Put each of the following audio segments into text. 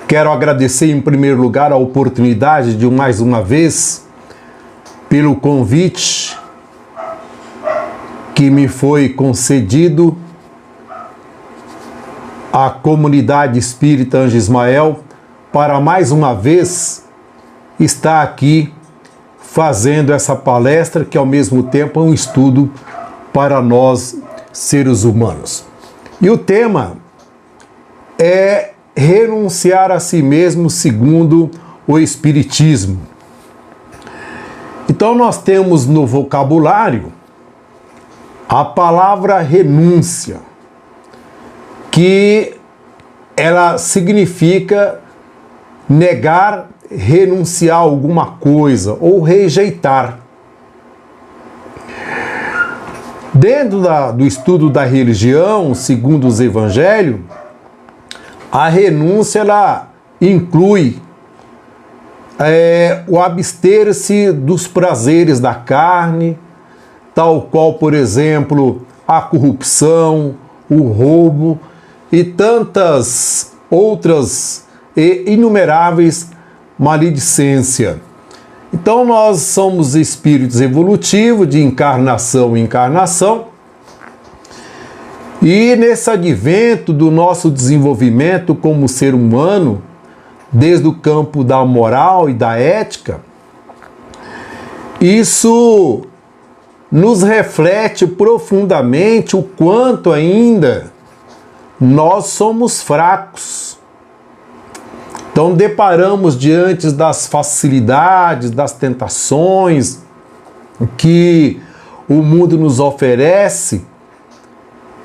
Quero agradecer em primeiro lugar a oportunidade de mais uma vez pelo convite que me foi concedido à comunidade espírita Anjo Ismael para mais uma vez estar aqui fazendo essa palestra que ao mesmo tempo é um estudo para nós seres humanos. E o tema é renunciar a si mesmo segundo o Espiritismo. Então nós temos no vocabulário a palavra renúncia, que ela significa negar, renunciar a alguma coisa ou rejeitar. Dentro do estudo da religião, segundo os evangelhos, a renúncia ela inclui o abster-se dos prazeres da carne, tal qual, por exemplo, a corrupção, o roubo e tantas outras e inumeráveis maledicências. Então nós somos espíritos evolutivos de encarnação em encarnação e nesse advento do nosso desenvolvimento como ser humano, desde o campo da moral e da ética, isso nos reflete profundamente o quanto ainda nós somos fracos. Então, deparamos diante das facilidades, das tentações que o mundo nos oferece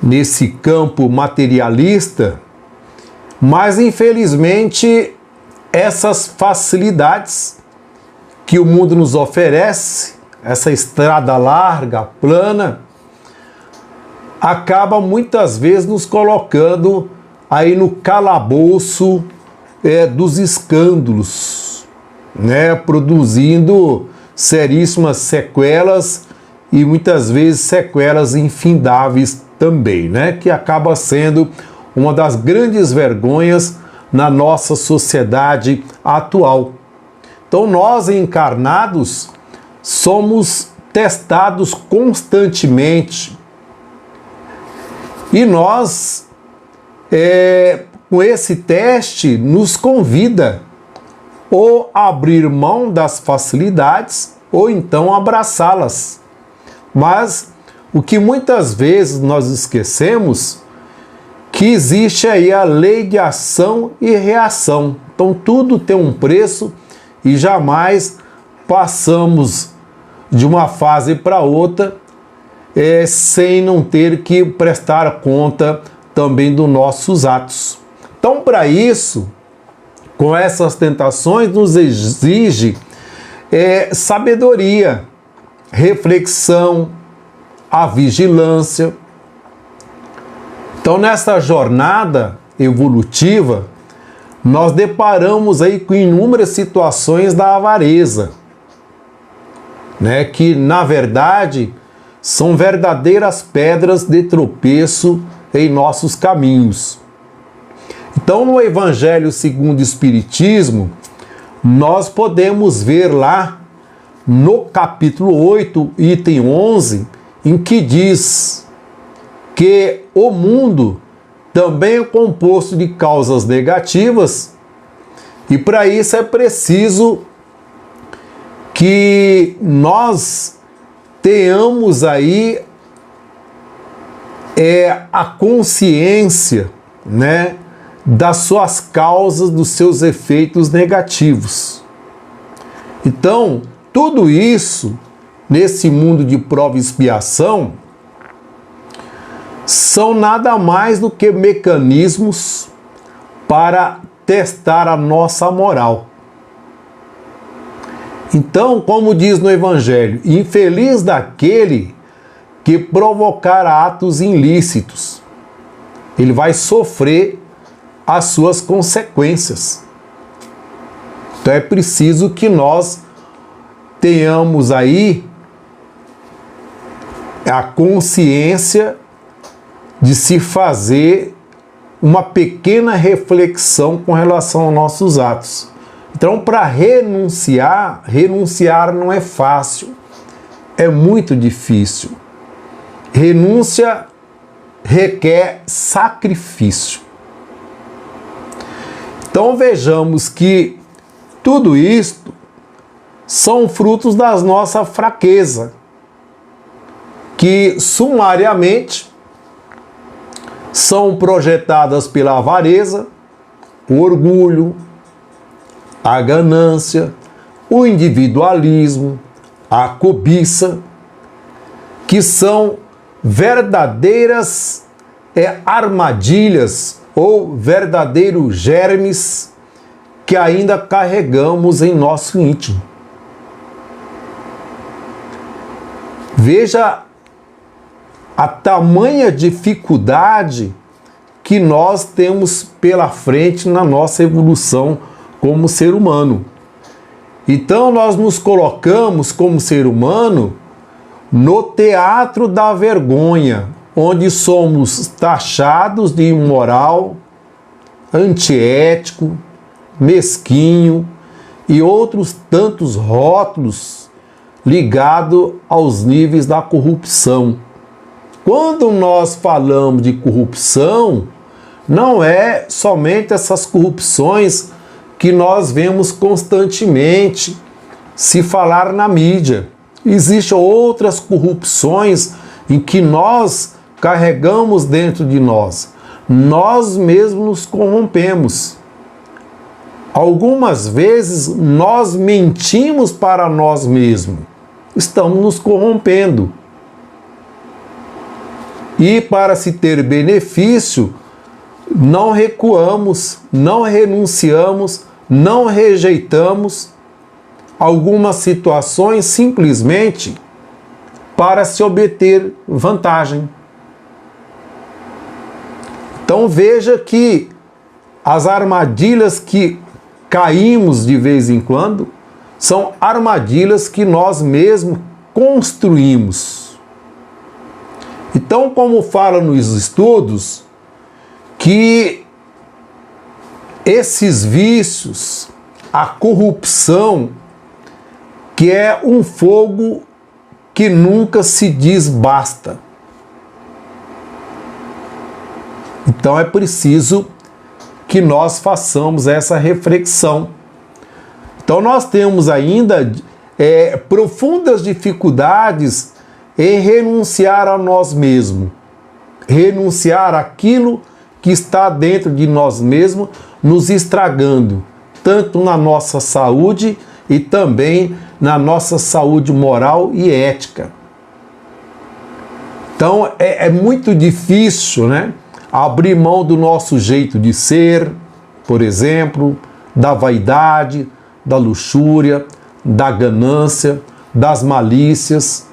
nesse campo materialista, mas infelizmente essas facilidades que o mundo nos oferece, essa estrada larga, plana, acaba muitas vezes nos colocando aí no calabouço dos escândalos, né? Produzindo seríssimas sequelas e muitas vezes sequelas infindáveis também, né? Que acaba sendo uma das grandes vergonhas na nossa sociedade atual. Então nós encarnados somos testados constantemente e nós com esse teste nos convida ou a abrir mão das facilidades ou então abraçá-las. Mas o que muitas vezes nós esquecemos que existe aí a lei de ação e reação. Então tudo tem um preço e jamais passamos de uma fase para outra sem não ter que prestar conta também dos nossos atos. Então, para isso, com essas tentações, nos exige sabedoria, reflexão, a vigilância. Então, nessa jornada evolutiva, nós deparamos aí com inúmeras situações da avareza, né, que, na verdade, são verdadeiras pedras de tropeço em nossos caminhos. Então, no Evangelho segundo o Espiritismo, nós podemos ver lá, no capítulo 8, item 11, em que diz que o mundo também é composto de causas negativas e para isso é preciso que nós tenhamos aí a consciência, né, das suas causas, dos seus efeitos negativos. Então, tudo isso, nesse mundo de prova e expiação, são nada mais do que mecanismos para testar a nossa moral. Então, como diz no Evangelho, infeliz daquele que provocar atos ilícitos, ele vai sofrer as suas consequências. Então é preciso que nós tenhamos aí a consciência de se fazer uma pequena reflexão com relação aos nossos atos. Então, para renunciar não é fácil, é muito difícil. Renúncia requer sacrifício. Então vejamos que tudo isto são frutos da nossa fraqueza, que sumariamente são projetadas pela avareza, o orgulho, a ganância, o individualismo, a cobiça, que são verdadeiras armadilhas ou verdadeiros germes que ainda carregamos em nosso íntimo. Veja a tamanha dificuldade que nós temos pela frente na nossa evolução como ser humano. Então nós nos colocamos como ser humano no teatro da vergonha, onde somos taxados de imoral, antiético, mesquinho e outros tantos rótulos ligados aos níveis da corrupção. Quando nós falamos de corrupção, não é somente essas corrupções que nós vemos constantemente se falar na mídia. Existem outras corrupções em que nós carregamos dentro de nós. Nós mesmos nos corrompemos. Algumas vezes nós mentimos para nós mesmos. Estamos nos corrompendo. E para se ter benefício, não recuamos, não renunciamos, não rejeitamos algumas situações simplesmente para se obter vantagem. Então veja que as armadilhas que caímos de vez em quando são armadilhas que nós mesmos construímos. Então, como fala nos estudos, que esses vícios, a corrupção, que é um fogo que nunca se diz basta. Então é preciso que nós façamos essa reflexão. Então nós temos ainda profundas dificuldades em renunciar a nós mesmos, renunciar àquilo que está dentro de nós mesmos, nos estragando, tanto na nossa saúde e também na nossa saúde moral e ética. Então é muito difícil, né, abrir mão do nosso jeito de ser, por exemplo, da vaidade, da luxúria, da ganância, das malícias,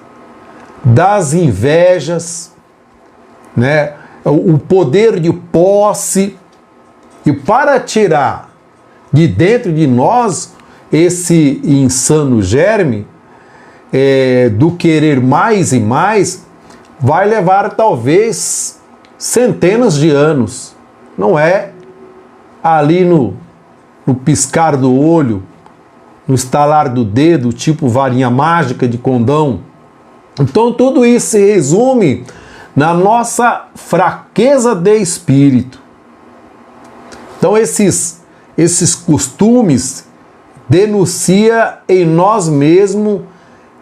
das invejas, né, o poder de posse. E para tirar de dentro de nós esse insano germe do querer mais e mais, vai levar talvez centenas de anos. Não é ali no piscar do olho, no estalar do dedo, tipo varinha mágica de condão. Então tudo isso se resume na nossa fraqueza de espírito. Então esses costumes denunciam em nós mesmos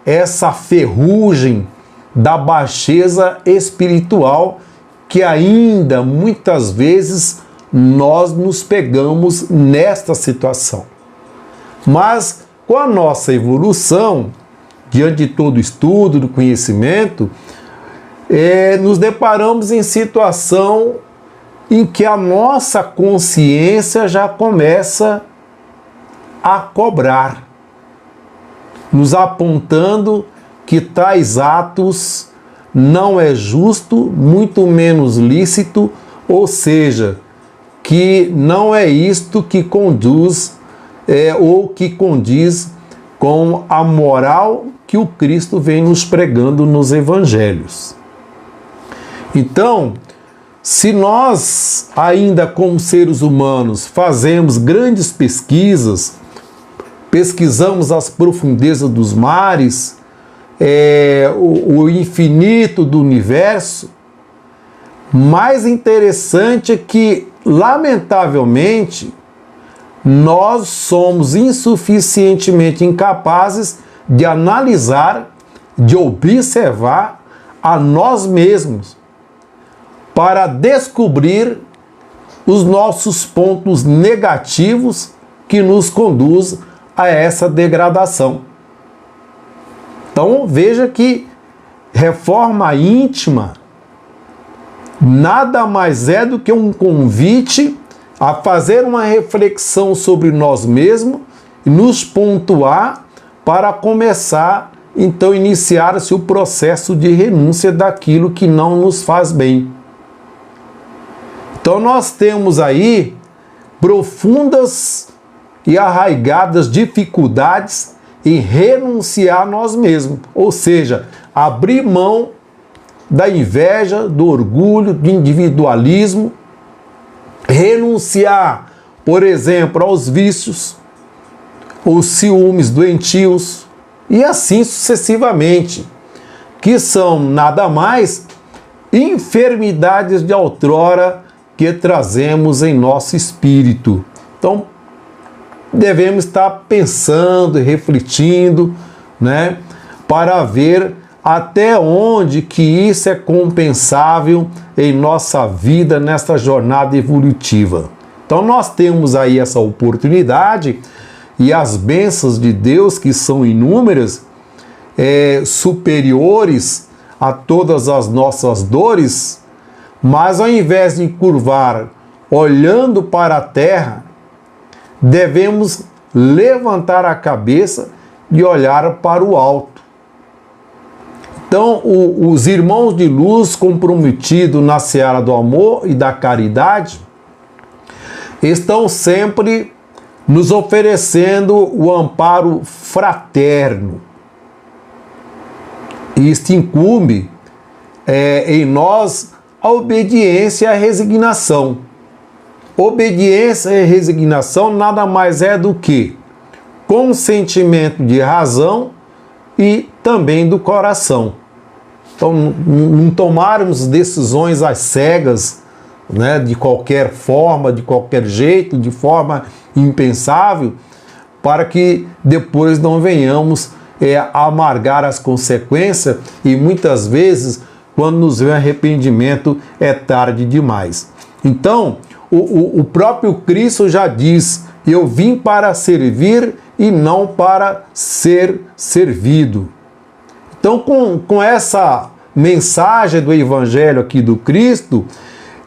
essa ferrugem da baixeza espiritual que ainda muitas vezes nós nos pegamos nesta situação. Mas com a nossa evolução, diante de todo o estudo, do conhecimento, nos deparamos em situação em que a nossa consciência já começa a cobrar, nos apontando que tais atos não é justo, muito menos lícito, ou seja, que não é isto que conduz ou que condiz com a moral que o Cristo vem nos pregando nos evangelhos. Então, se nós, ainda como seres humanos, fazemos grandes pesquisas, pesquisamos as profundezas dos mares, o infinito do universo, mais interessante é que, lamentavelmente, nós somos insuficientemente incapazes de analisar, de observar a nós mesmos, para descobrir os nossos pontos negativos que nos conduzem a essa degradação. Então veja que reforma íntima nada mais é do que um convite a fazer uma reflexão sobre nós mesmos e nos pontuar para começar, então, iniciar-se o processo de renúncia daquilo que não nos faz bem. Então nós temos aí profundas e arraigadas dificuldades em renunciar a nós mesmos, ou seja, abrir mão da inveja, do orgulho, do individualismo, renunciar, por exemplo, aos vícios, os ciúmes doentios e assim sucessivamente, que são nada mais enfermidades de outrora que trazemos em nosso espírito. Então, devemos estar pensando e refletindo, né, para ver até onde que isso é compensável em nossa vida, nesta jornada evolutiva. Então nós temos aí essa oportunidade e as bênçãos de Deus, que são inúmeras, superiores a todas as nossas dores, mas ao invés de curvar olhando para a terra, devemos levantar a cabeça e olhar para o alto. Então, os irmãos de luz comprometidos na seara do amor e da caridade estão sempre nos oferecendo o amparo fraterno. Isto incumbe em nós a obediência e a resignação. Obediência e resignação nada mais é do que consentimento de razão e também do coração. Então, não tomarmos decisões às cegas, né, de qualquer forma, de qualquer jeito, de forma impensável, para que depois não venhamos amargar as consequências e muitas vezes, quando nos vem arrependimento, é tarde demais. Então, o próprio Cristo já diz: eu vim para servir e não para ser servido. Então, com essa mensagem do Evangelho aqui do Cristo,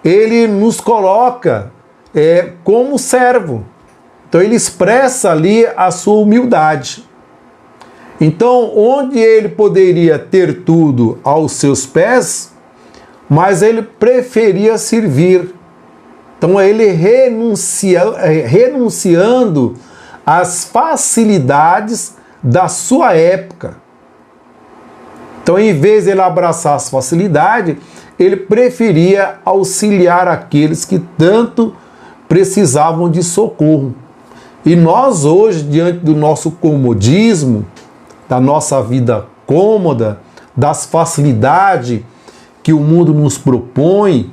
ele nos coloca como servo. Então, ele expressa ali a sua humildade. Então, onde ele poderia ter tudo aos seus pés, mas ele preferia servir. Então, ele renunciando às facilidades da sua época. Então, em vez de ele abraçar as facilidades, ele preferia auxiliar aqueles que tanto precisavam de socorro. E nós hoje, diante do nosso comodismo, da nossa vida cômoda, das facilidades que o mundo nos propõe,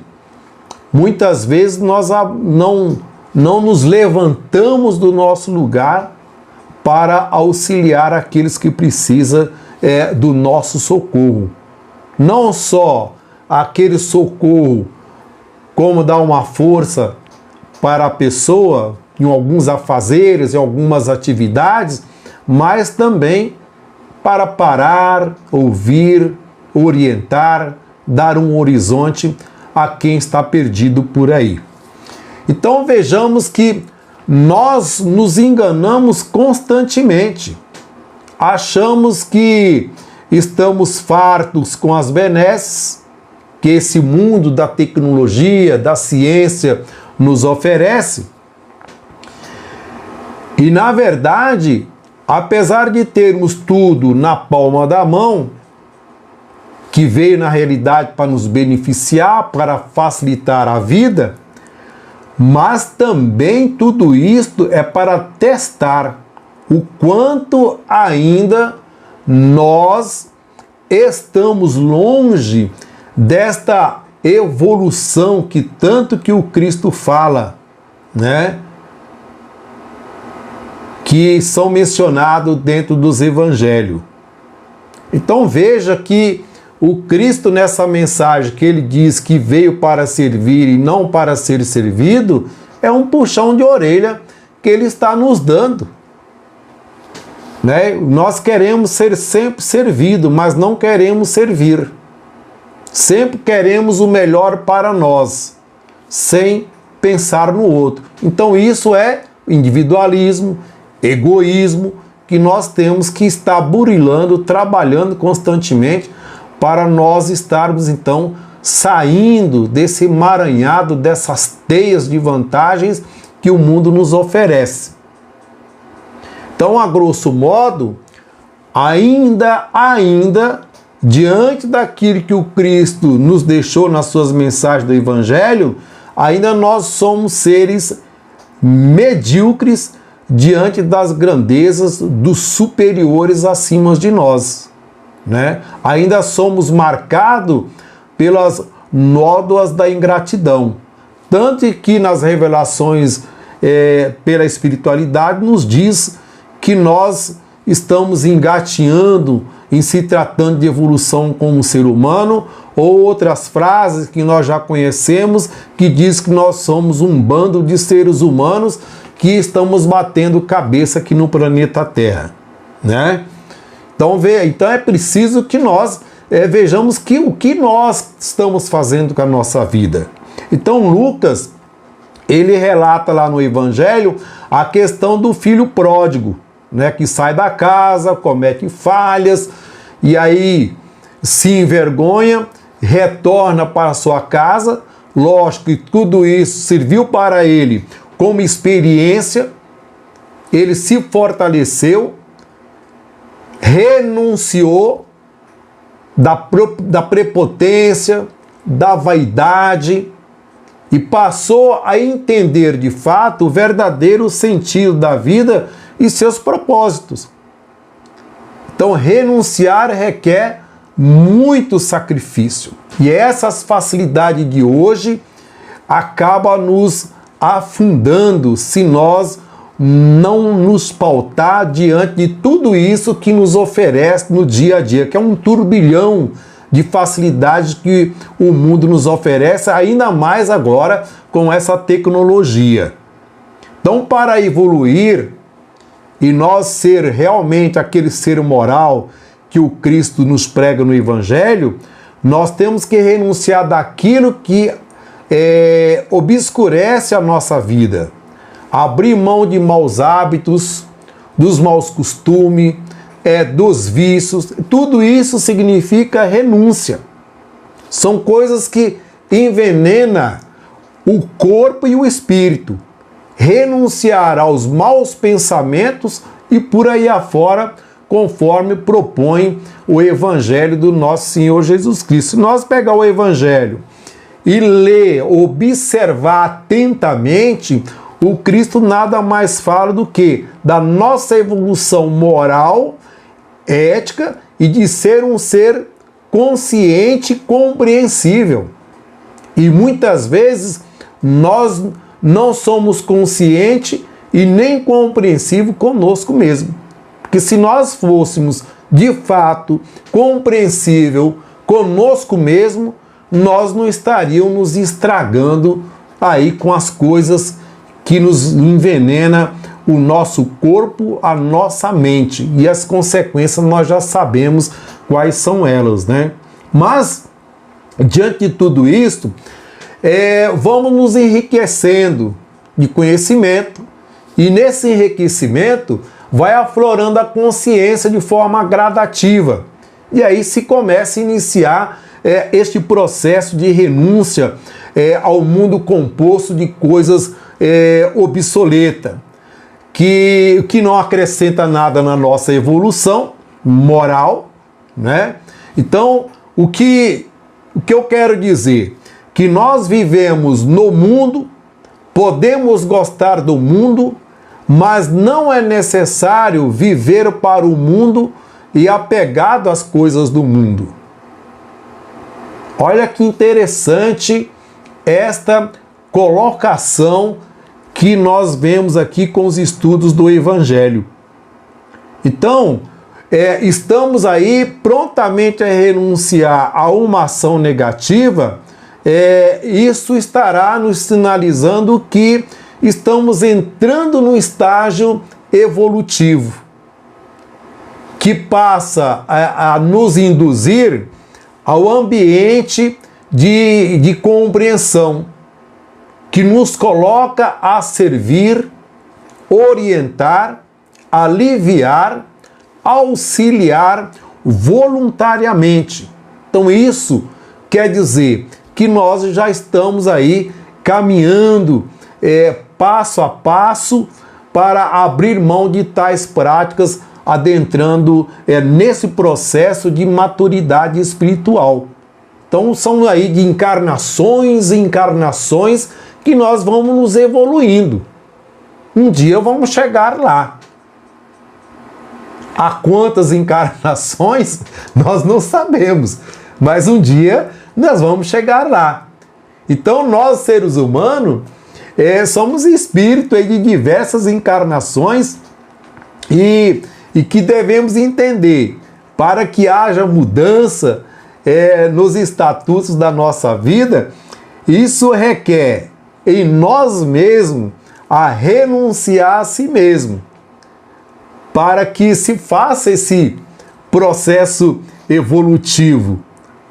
muitas vezes nós não nos levantamos do nosso lugar para auxiliar aqueles que precisam do nosso socorro. Não só aquele socorro como dar uma força para a pessoa em alguns afazeres, em algumas atividades, mas também para parar, ouvir, orientar, dar um horizonte a quem está perdido por aí. Então vejamos que nós nos enganamos constantemente. Achamos que estamos fartos com as benesses que esse mundo da tecnologia, da ciência nos oferece. E na verdade, apesar de termos tudo na palma da mão, que veio na realidade para nos beneficiar, para facilitar a vida, mas também tudo isto é para testar o quanto ainda nós estamos longe desta evolução que tanto que o Cristo fala, né? Que são mencionados dentro dos evangelhos. Então veja que o Cristo, nessa mensagem que ele diz que veio para servir e não para ser servido, é um puxão de orelha que ele está nos dando, né? Nós queremos ser sempre servido, mas não queremos servir. Sempre queremos o melhor para nós, sem pensar no outro. Então isso é individualismo, egoísmo, que nós temos que estar burilando, trabalhando constantemente para nós estarmos então saindo desse emaranhado, dessas teias de vantagens que o mundo nos oferece. Então, a grosso modo, ainda, diante daquilo que o Cristo nos deixou nas suas mensagens do Evangelho, ainda nós somos seres medíocres diante das grandezas dos superiores acima de nós, né? Ainda somos marcados pelas nódoas da ingratidão. Tanto que nas revelações pela espiritualidade nos diz que nós estamos engateando em se tratando de evolução como ser humano, ou outras frases que nós já conhecemos, que diz que nós somos um bando de seres humanos que estamos batendo cabeça aqui no planeta Terra, né? Então é preciso que nós vejamos o que nós estamos fazendo com a nossa vida. Então Lucas, ele relata lá no Evangelho a questão do filho pródigo, né, que sai da casa, comete falhas, e aí se envergonha, retorna para a sua casa. Lógico que tudo isso serviu para ele como experiência, ele se fortaleceu, renunciou da prepotência, da vaidade, e passou a entender de fato o verdadeiro sentido da vida e seus propósitos. Então, renunciar requer muito sacrifício. E essas facilidades de hoje acabam nos afundando se nós não nos pautar diante de tudo isso que nos oferece no dia a dia, que é um turbilhão de facilidades que o mundo nos oferece, ainda mais agora com essa tecnologia. Então, para evoluir e nós ser realmente aquele ser moral que o Cristo nos prega no Evangelho, nós temos que renunciar daquilo que obscurece a nossa vida. Abrir mão de maus hábitos, dos maus costumes, dos vícios. Tudo isso significa renúncia. São coisas que envenenam o corpo e o espírito. Renunciar aos maus pensamentos e por aí afora, conforme propõe o Evangelho do nosso Senhor Jesus Cristo. Se nós pegar o Evangelho e ler, observar atentamente, o Cristo nada mais fala do que da nossa evolução moral, ética e de ser um ser consciente e compreensível. E muitas vezes nós não somos conscientes e nem compreensível conosco mesmo. Porque se nós fôssemos de fato compreensível conosco mesmo, nós não estaríamos nos estragando aí com as coisas que nos envenena o nosso corpo, a nossa mente. E as consequências nós já sabemos quais são elas, né? Mas, diante de tudo isso, vamos nos enriquecendo de conhecimento, e nesse enriquecimento vai aflorando a consciência de forma gradativa. E aí se começa a iniciar este processo de renúncia ao mundo composto de coisas obsoletas, que não acrescenta nada na nossa evolução moral, né? Então, o que eu quero dizer? Que nós vivemos no mundo, podemos gostar do mundo, mas não é necessário viver para o mundo e apegado às coisas do mundo. Olha que interessante esta colocação que nós vemos aqui com os estudos do Evangelho. Então, estamos aí prontamente a renunciar a uma ação negativa, isso estará nos sinalizando que estamos entrando no estágio evolutivo, que passa a nos induzir ao ambiente de compreensão, que nos coloca a servir, orientar, aliviar, auxiliar voluntariamente. Então isso quer dizer que nós já estamos aí caminhando passo a passo para abrir mão de tais práticas, adentrando nesse processo de maturidade espiritual. Então são aí de encarnações e encarnações que nós vamos nos evoluindo. Um dia vamos chegar lá. A quantas encarnações nós não sabemos, mas um dia nós vamos chegar lá. Então nós, seres humanos, somos espírito de diversas encarnações e que devemos entender, para que haja mudança nos estatutos da nossa vida, isso requer em nós mesmos a renunciar a si mesmo, para que se faça esse processo evolutivo,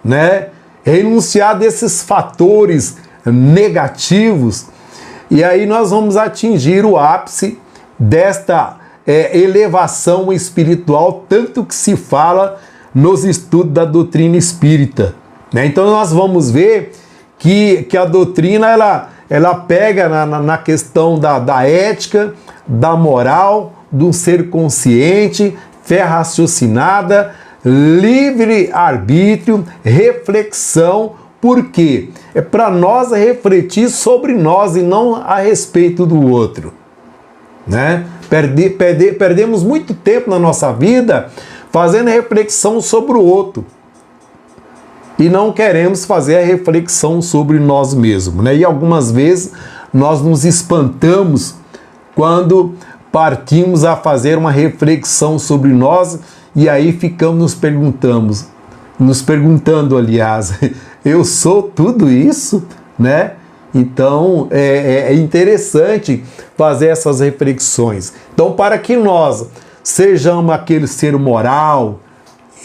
né? Renunciar desses fatores negativos, e aí nós vamos atingir o ápice desta elevação espiritual, tanto que se fala nos estudos da doutrina espírita, né? Então nós vamos ver que a doutrina ela pega na questão da ética, da moral, do ser consciente, fé raciocinada, livre-arbítrio, reflexão. Por quê? É para nós refletir sobre nós e não a respeito do outro, né? Perdemos muito tempo na nossa vida fazendo reflexão sobre o outro e não queremos fazer a reflexão sobre nós mesmos, né? E algumas vezes nós nos espantamos quando partimos a fazer uma reflexão sobre nós e aí ficamos nos perguntando, aliás, eu sou tudo isso, né? Então é interessante fazer essas reflexões. Então, para que nós sejamos aquele ser moral,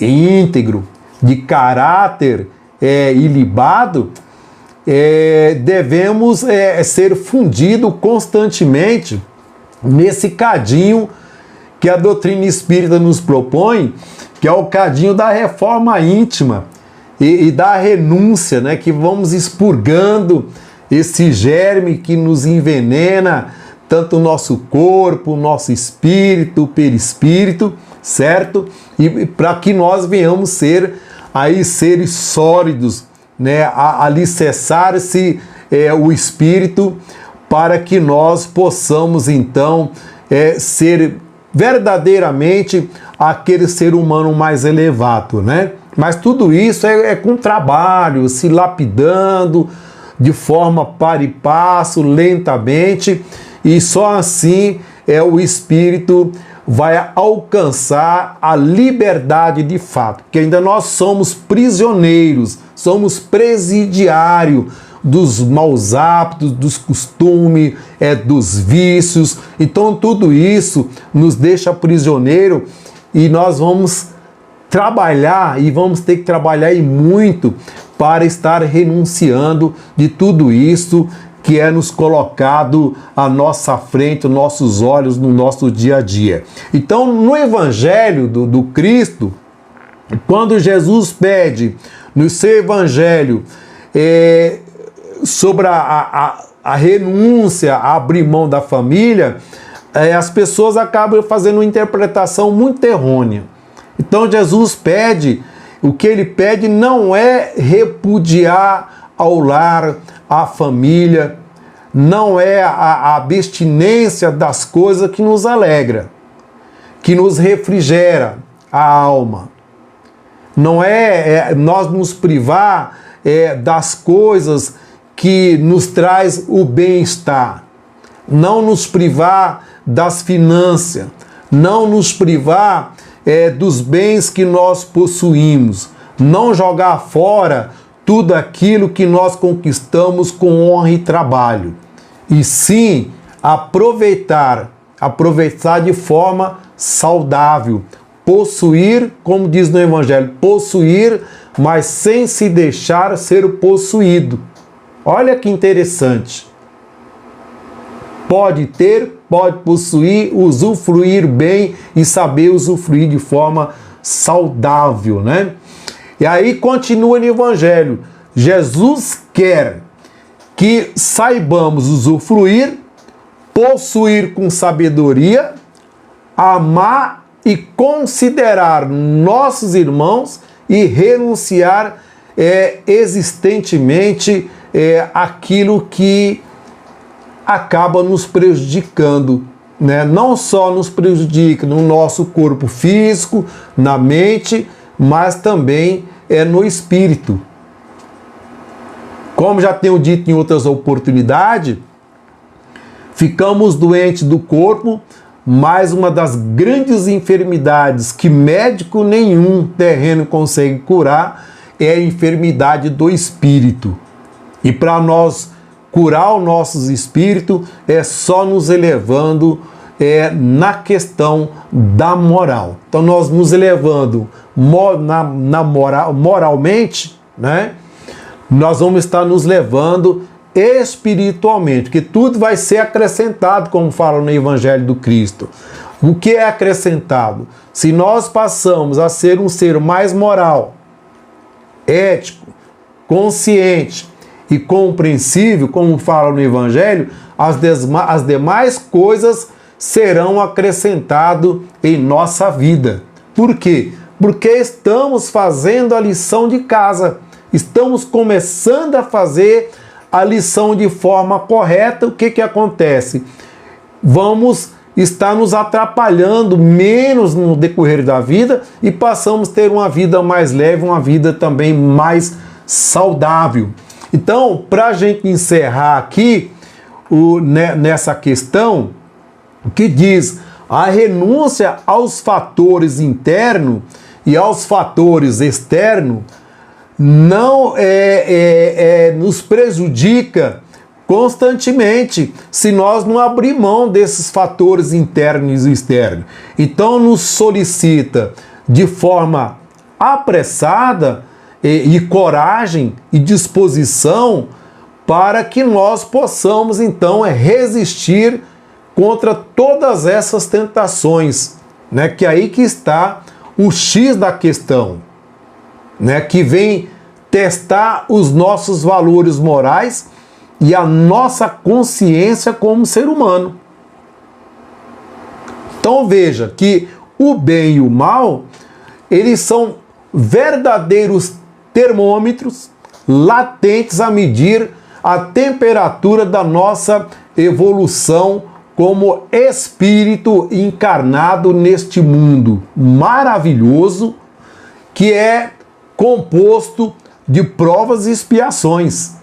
íntegro, de caráter ilibado, devemos ser fundidos constantemente nesse cadinho que a doutrina espírita nos propõe, que é o cadinho da reforma íntima e da renúncia, né? Que vamos expurgando esse germe que nos envenena tanto o nosso corpo, o nosso espírito, o perispírito, certo? E para que nós venhamos ser aí seres sólidos, né? Alicerçar-se o espírito, para que nós possamos então ser verdadeiramente aquele ser humano mais elevado, né? Mas tudo isso é com trabalho, se lapidando de forma para e passo, lentamente, e só assim o espírito vai alcançar a liberdade de fato, porque ainda nós somos prisioneiros, somos presidiários dos maus hábitos, dos costumes, dos vícios. Então tudo isso nos deixa prisioneiro e nós vamos trabalhar e vamos ter que trabalhar e muito para estar renunciando de tudo isso que é nos colocado à nossa frente, aos nossos olhos, no nosso dia a dia. Então, no Evangelho do Cristo, quando Jesus pede no seu Evangelho sobre a renúncia, a abrir mão da família, as pessoas acabam fazendo uma interpretação muito errônea. Então Jesus pede o que ele pede não é repudiar ao lar, a família, não é a abstinência das coisas que nos alegra, que nos refrigera a alma. Não é nós nos privar das coisas que nos traz o bem-estar. Não nos privar das finanças, não nos privar dos bens que nós possuímos, não jogar fora tudo aquilo que nós conquistamos com honra e trabalho, e sim aproveitar de forma saudável, possuir, como diz no Evangelho, possuir, mas sem se deixar ser possuído. Olha que interessante. Pode ter, pode possuir, usufruir bem e saber usufruir de forma saudável, né? E aí continua no Evangelho. Jesus quer que saibamos usufruir, possuir com sabedoria, amar e considerar nossos irmãos e renunciar existentemente aquilo que acaba nos prejudicando, né? Não só nos prejudica no nosso corpo físico, na mente, mas também no espírito. Como já tenho dito em outras oportunidades, ficamos doentes do corpo, mas uma das grandes enfermidades que médico nenhum terreno consegue curar é a enfermidade do espírito. E para nós curar o nosso espírito é só nos elevando na questão da moral. Então nós nos elevando moralmente, né? Nós vamos estar nos levando espiritualmente, que tudo vai ser acrescentado, como fala no Evangelho do Cristo. O que é acrescentado? Se nós passamos a ser um ser mais moral, ético, consciente e compreensível, como fala no Evangelho, as demais coisas serão acrescentadas em nossa vida. Por quê? Porque estamos fazendo a lição de casa. Estamos começando a fazer a lição de forma correta. O que acontece? Vamos estar nos atrapalhando menos no decorrer da vida e passamos a ter uma vida mais leve, uma vida também mais saudável. Então, para a gente encerrar aqui nessa questão, o que diz a renúncia aos fatores internos e aos fatores externos não nos prejudica constantemente se nós não abrir mão desses fatores internos e externos. Então nos solicita de forma apressada e coragem e disposição para que nós possamos então resistir contra todas essas tentações, né? Que aí que está o X da questão, né? Que vem testar os nossos valores morais e a nossa consciência como ser humano. Então veja que o bem e o mal, eles são verdadeiros termômetros latentes a medir a temperatura da nossa evolução como espírito encarnado neste mundo maravilhoso que é composto de provas e expiações.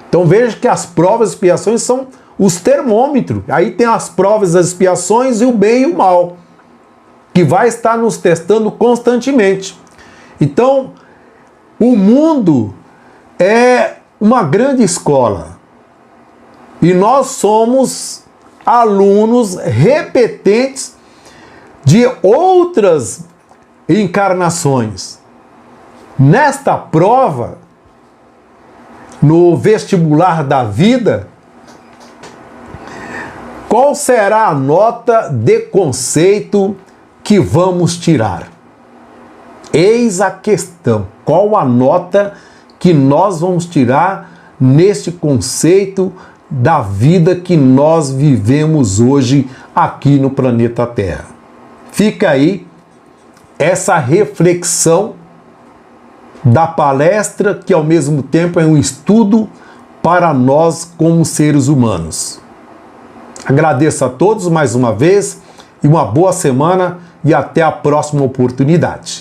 Então veja que as provas e expiações são os termômetros. Aí tem as provas e as expiações e o bem e o mal, que vai estar nos testando constantemente. Então, o mundo é uma grande escola. E nós somos alunos repetentes de outras encarnações. Nesta prova, no vestibular da vida, qual será a nota de conceito que vamos tirar? Eis a questão. Qual a nota que nós vamos tirar neste conceito da vida que nós vivemos hoje aqui no planeta Terra? Fica aí essa reflexão da palestra, que ao mesmo tempo é um estudo para nós como seres humanos. Agradeço a todos mais uma vez e uma boa semana e até a próxima oportunidade.